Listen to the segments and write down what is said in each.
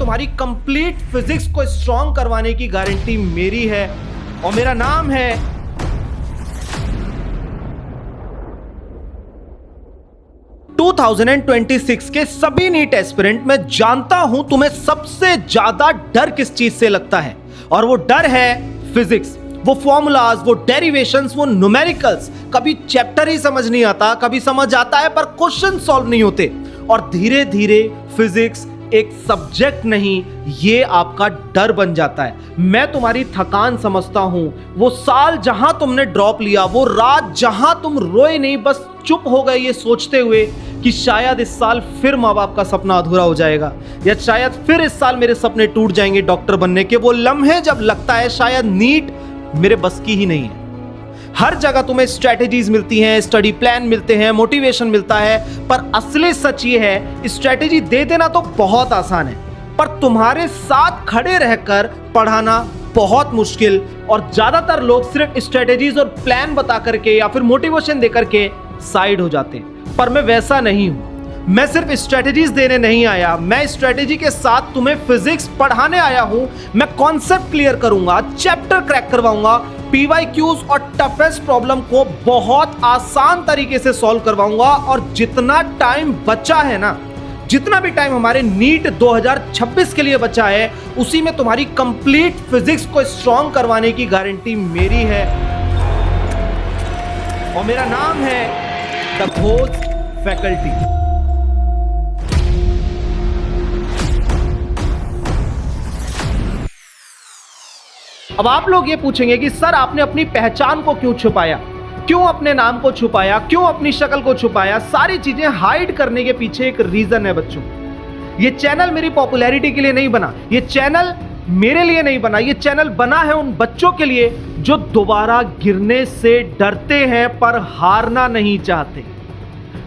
तुम्हारी complete physics को strong करवाने की गारंटी मेरी है और मेरा नाम है टू 2026 के सभी नीट एस्पिरेंट। मैं जानता हूं तुम्हें सबसे ज्यादा डर किस चीज से लगता है, और वो डर है फिजिक्स। वो फॉर्मूलाज, वो डेरिवेशंस, वो न्यूमेरिकल्स। कभी चैप्टर ही समझ नहीं आता, कभी समझ आता है पर क्वेश्चन सॉल्व नहीं होते। और धीरे धीरे फिजिक्स एक सब्जेक्ट नहीं, ये आपका डर बन जाता है। मैं तुम्हारी थकान समझता हूं। वो साल जहां तुमने ड्रॉप लिया, वो रात जहां तुम रोए नहीं, बस चुप हो गए ये सोचते हुए कि शायद इस साल फिर माँ बाप का सपना अधूरा हो जाएगा, या शायद फिर इस साल मेरे सपने टूट जाएंगे डॉक्टर बनने के। वो लम्हे जब लगता है शायद नीट मेरे बस की ही नहीं है। हर जगह तुम्हें स्ट्रैटेजीज मिलती हैं, स्टडी प्लान मिलते हैं, मोटिवेशन मिलता है, पर असली सच ये है स्ट्रैटेजी दे देना तो बहुत आसान है, पर तुम्हारे साथ खड़े रहकर पढ़ाना बहुत मुश्किल। और ज्यादातर लोग सिर्फ स्ट्रैटेजीज और प्लान बता करके या फिर मोटिवेशन दे करके साइड हो जाते हैं। पर मैं वैसा नहीं हूं। मैं सिर्फ स्ट्रैटेजीज देने नहीं आया, मैं स्ट्रैटेजी के साथ तुम्हें फिजिक्स पढ़ाने आया हूं। मैं कॉन्सेप्ट क्लियर करूंगा, चैप्टर क्रैक करवाऊंगा, पीवाईक्यूज और टफेस्ट प्रॉब्लम को बहुत आसान तरीके से सॉल्व करवाऊंगा। और जितना टाइम बचा है ना, जितना भी टाइम हमारे नीट 2026 के लिए बचा है, उसी में तुम्हारी कंप्लीट फिजिक्स को स्ट्रॉन्ग करवाने की गारंटी मेरी है और मेरा नाम है द घोस्ट फैकल्टी। अब आप लोग ये पूछेंगे कि सर आपने अपनी पहचान को क्यों छुपाया, क्यों अपने नाम को छुपाया, क्यों अपनी शक्ल को छुपाया। सारी चीजें हाइड करने के पीछे एक रीजन है बच्चों। ये चैनल मेरी पॉपुलैरिटी के लिए नहीं बना, ये चैनल मेरे लिए नहीं बना, ये चैनल बना है उन बच्चों के लिए जो दोबारा गिरने से डरते हैं पर हारना नहीं चाहते।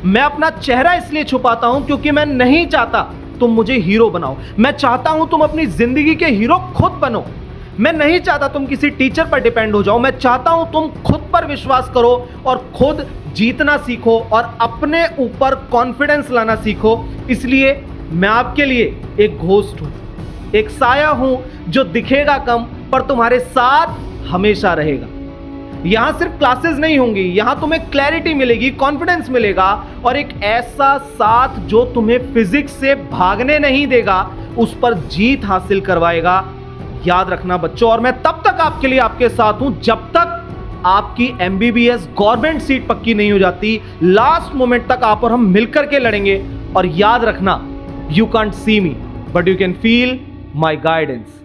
मैं अपना चेहरा इसलिए छुपाता हूं क्योंकि मैं नहीं चाहता तुम मुझे हीरो बनाओ। मैं चाहता हूं तुम अपनी जिंदगी के हीरो खुद बनो। मैं नहीं चाहता तुम किसी टीचर पर डिपेंड हो जाओ। मैं चाहता हूं तुम खुद पर विश्वास करो और खुद जीतना सीखो और अपने ऊपर कॉन्फिडेंस लाना सीखो। इसलिए मैं आपके लिए एक घोस्ट हूं, एक साया हूं जो दिखेगा कम पर तुम्हारे साथ हमेशा रहेगा। यहां सिर्फ क्लासेस नहीं होंगी, यहां तुम्हें क्लैरिटी मिलेगी, कॉन्फिडेंस मिलेगा और एक ऐसा साथ जो तुम्हें फिजिक्स से भागने नहीं देगा, उस पर जीत हासिल करवाएगा। याद रखना बच्चों, और मैं तब तक आपके लिए आपके साथ हूं जब तक आपकी एमबीबीएस गवर्नमेंट सीट पक्की नहीं हो जाती। लास्ट मोमेंट तक आप और हम मिलकर के लड़ेंगे। और याद रखना, you can't see me but you can feel my guidance.